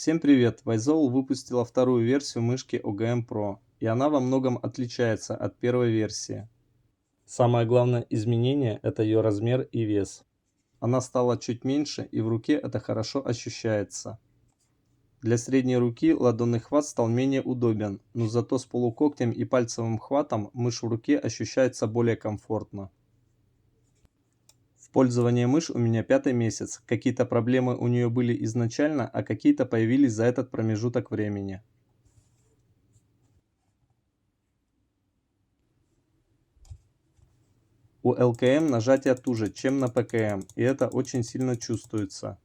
Всем привет! Вайзол выпустила вторую версию мышки OGM Pro, и она во многом отличается от первой версии. Самое главное изменение – это ее размер и вес. Она стала чуть меньше, и в руке это хорошо ощущается. Для средней руки ладонный хват стал менее удобен, но зато с полукогтем и пальцевым хватом мышь в руке ощущается более комфортно. В пользовании мышь у меня 5-й месяц. Какие-то проблемы у нее были изначально, а какие-то появились за этот промежуток времени. У ЛКМ нажатие туже, чем на ПКМ, и это очень сильно чувствуется.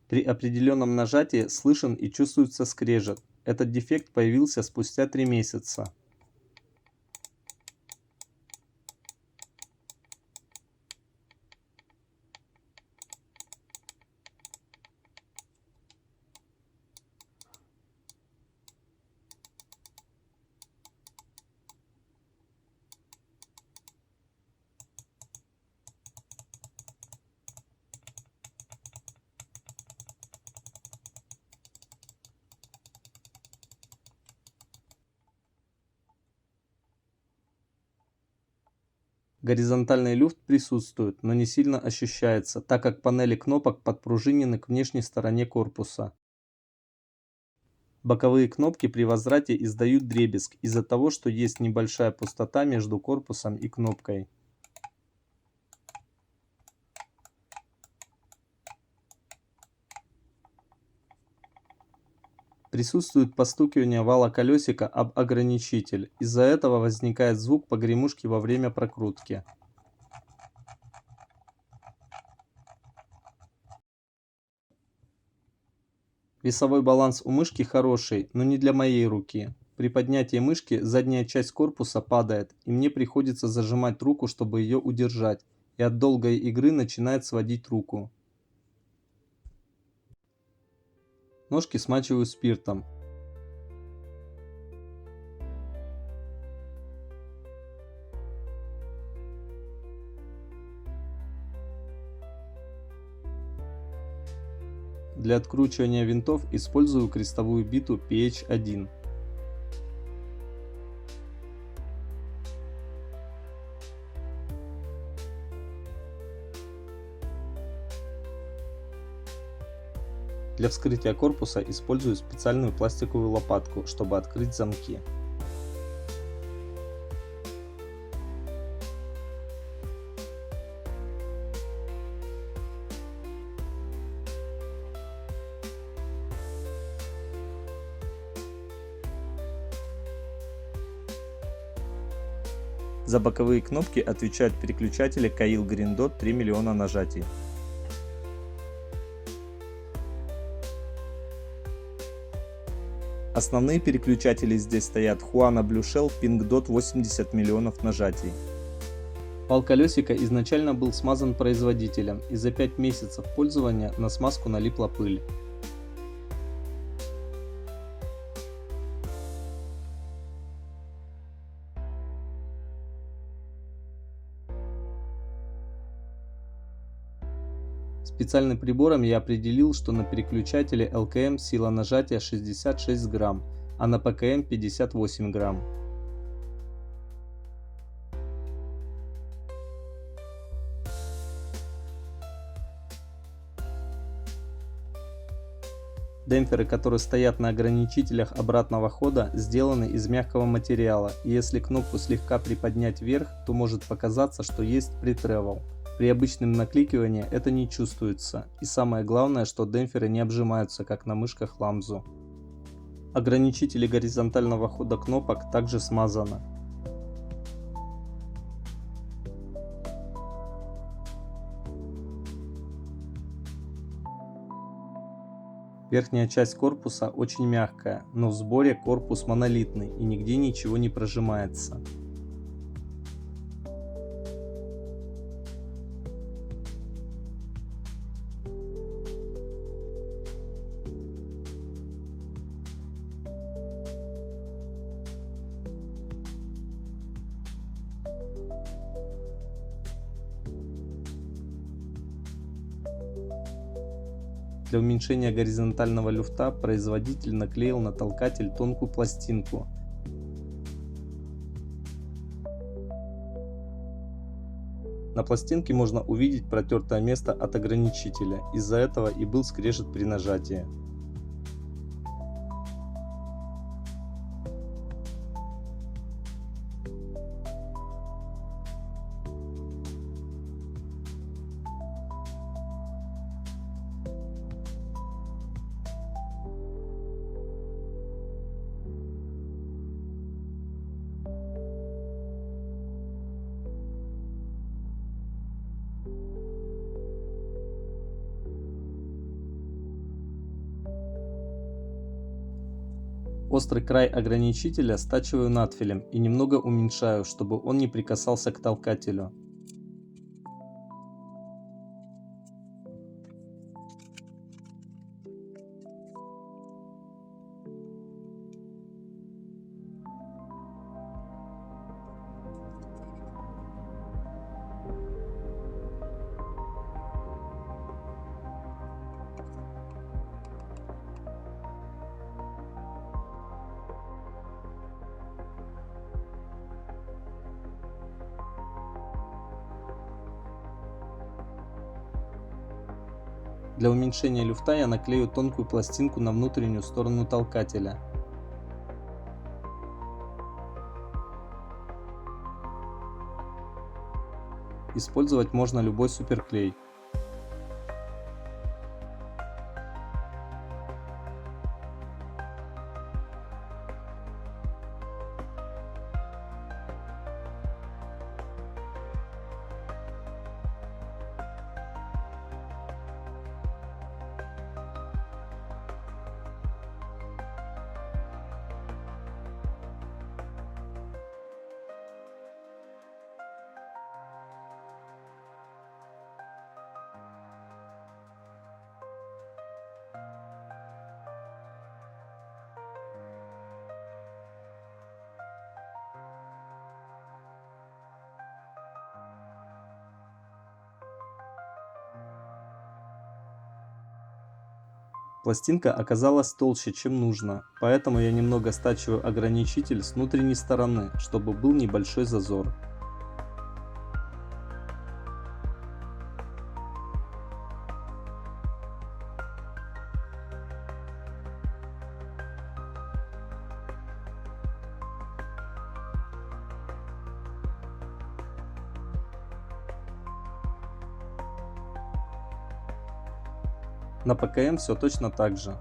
При определенном нажатии слышен и чувствуется скрежет. Этот дефект появился спустя 3 месяца. Горизонтальный люфт присутствует, но не сильно ощущается, так как панели кнопок подпружинены к внешней стороне корпуса. Боковые кнопки при возврате издают дребезг из-за того, что есть небольшая пустота между корпусом и кнопкой. Присутствует постукивание вала колесика об ограничитель. Из-за этого возникает звук погремушки во время прокрутки. Весовой баланс у мышки хороший, но не для моей руки. При поднятии мышки задняя часть корпуса падает, и мне приходится зажимать руку, чтобы ее удержать, и от долгой игры начинает сводить руку. Ножки смачиваю спиртом. Для откручивания винтов использую крестовую биту PH1. Для вскрытия корпуса использую специальную пластиковую лопатку, чтобы открыть замки. За боковые кнопки отвечают переключатели Kailh Green Dot 3 миллиона нажатий. Основные переключатели здесь стоят Huana Blue Shell Pink Dot 80 миллионов нажатий. Вал колесика изначально был смазан производителем, и за 5 месяцев пользования на смазку налипла пыль. Специальным прибором я определил, что на переключателе ЛКМ сила нажатия 66 грамм, а на ПКМ 58 грамм. Демпферы, которые стоят на ограничителях обратного хода, сделаны из мягкого материала, и если кнопку слегка приподнять вверх, то может показаться, что есть pre-travel. При обычном накликивании это не чувствуется, и самое главное, что демпферы не обжимаются, как на мышках Lamzo. Ограничители горизонтального хода кнопок также смазаны. Верхняя часть корпуса очень мягкая, но в сборе корпус монолитный и нигде ничего не прожимается. Для уменьшения горизонтального люфта производитель наклеил на толкатель тонкую пластинку. На пластинке можно увидеть протертое место от ограничителя, из-за этого и был скрежет при нажатии. Острый край ограничителя стачиваю надфилем и немного уменьшаю, чтобы он не прикасался к толкателю. Для уменьшения люфта я наклею тонкую пластинку на внутреннюю сторону толкателя. Использовать можно любой суперклей. Пластинка оказалась толще, чем нужно, поэтому я немного стачиваю ограничитель с внутренней стороны, чтобы был небольшой зазор. На ПКМ все точно так же.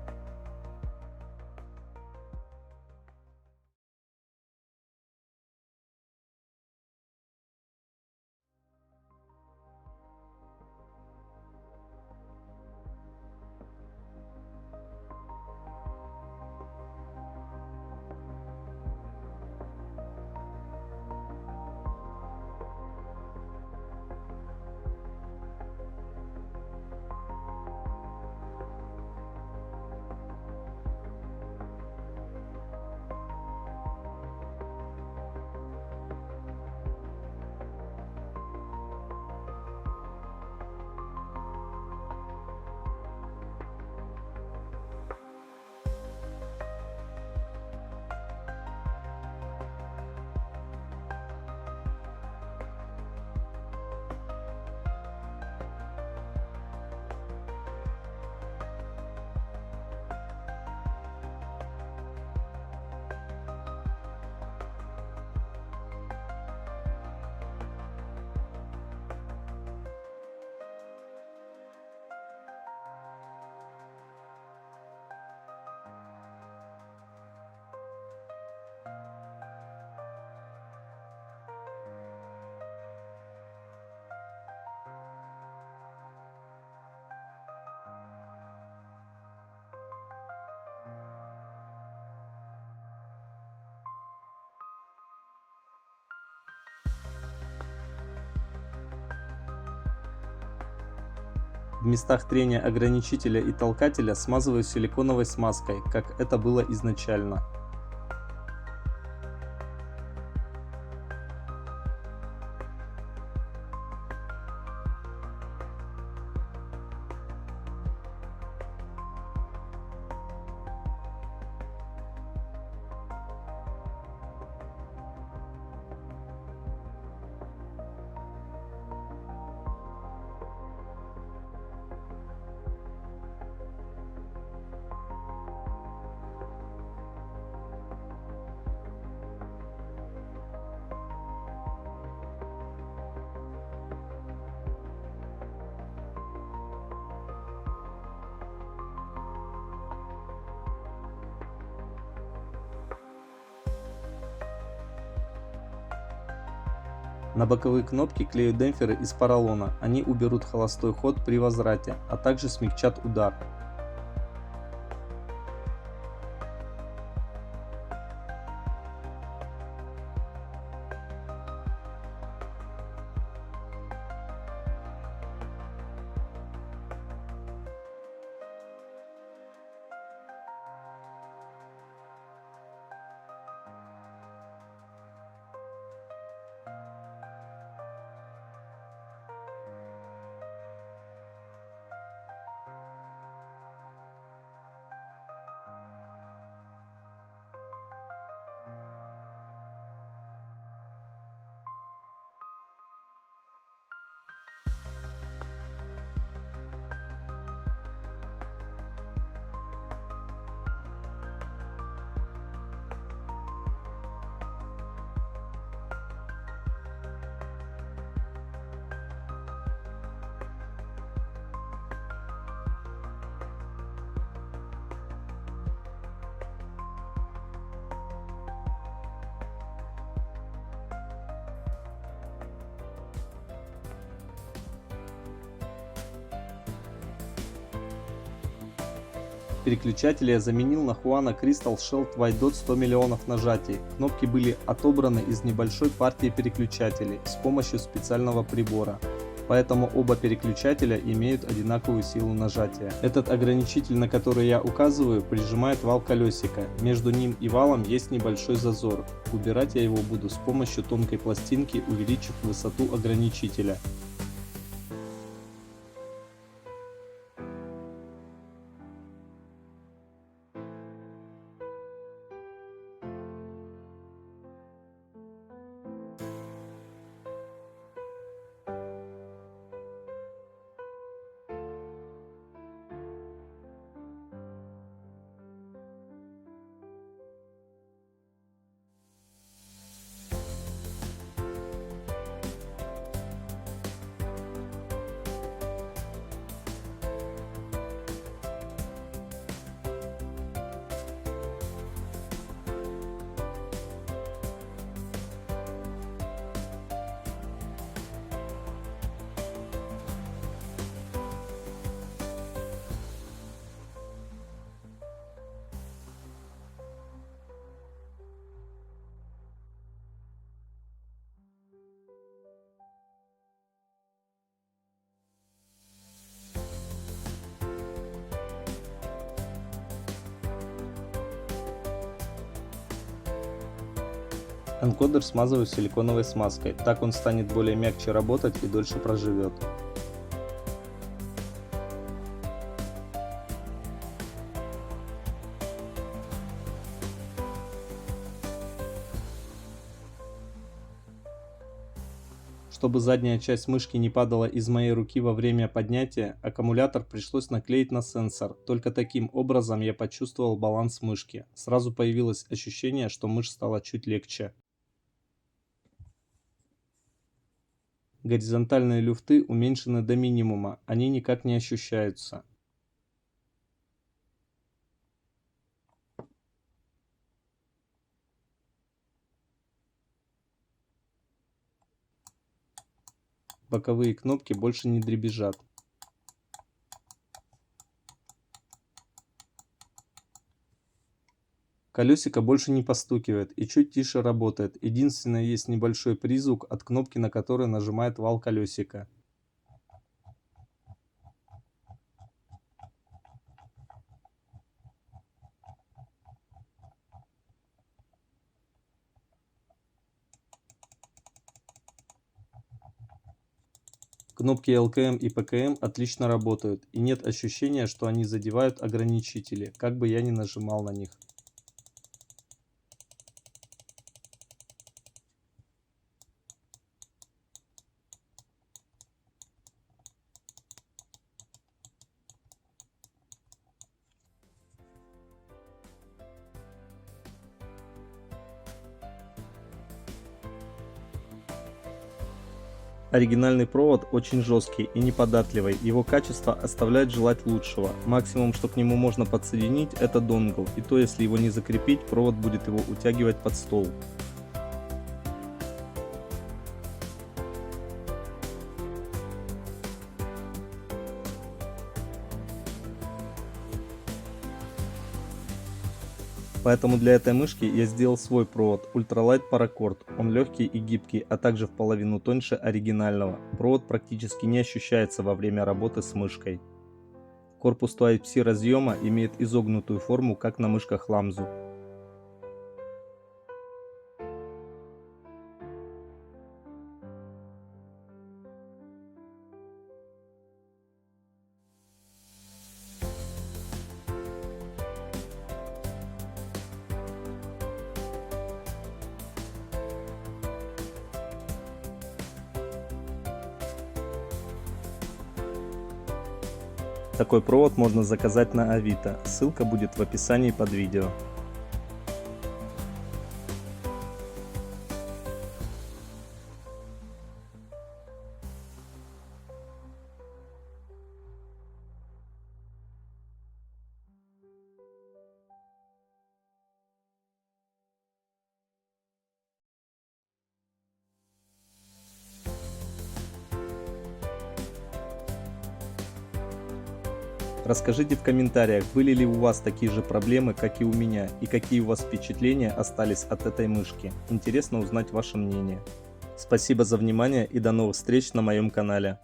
В местах трения ограничителя и толкателя смазываю силиконовой смазкой, как это было изначально. На боковые кнопки клею демпферы из поролона, они уберут холостой ход при возврате, а также смягчат удар. Переключатели я заменил на Huano Crystal Shell White Dot 100 миллионов нажатий. Кнопки были отобраны из небольшой партии переключателей с помощью специального прибора. Поэтому оба переключателя имеют одинаковую силу нажатия. Этот ограничитель, на который я указываю, прижимает вал колесика. Между ним и валом есть небольшой зазор. Убирать я его буду с помощью тонкой пластинки, увеличив высоту ограничителя. Энкодер смазываю силиконовой смазкой, так он станет более мягче работать и дольше проживет. Чтобы задняя часть мышки не падала из моей руки во время поднятия, аккумулятор пришлось наклеить на сенсор. Только таким образом я почувствовал баланс мышки. Сразу появилось ощущение, что мышь стала чуть легче. Горизонтальные люфты уменьшены до минимума, они никак не ощущаются. Боковые кнопки больше не дребезжат. Колесико больше не постукивает и чуть тише работает. Единственное, есть небольшой призвук от кнопки, на которую нажимает вал колесика. Кнопки LKM и PKM отлично работают, и нет ощущения, что они задевают ограничители, как бы я ни нажимал на них. Оригинальный провод очень жесткий и неподатливый, его качество оставляет желать лучшего. Максимум, что к нему можно подсоединить, это донгл, и то если его не закрепить, провод будет его утягивать под стол. Поэтому для этой мышки я сделал свой провод Ultralight Paracord. Он легкий и гибкий, а также в половину тоньше оригинального. Провод практически не ощущается во время работы с мышкой. Корпус Type-C разъема имеет изогнутую форму, как на мышках Lamzu. Такой провод можно заказать на Авито, ссылка будет в описании под видео. Расскажите в комментариях, были ли у вас такие же проблемы, как и у меня, и какие у вас впечатления остались от этой мышки. Интересно узнать ваше мнение. Спасибо за внимание и до новых встреч на моем канале.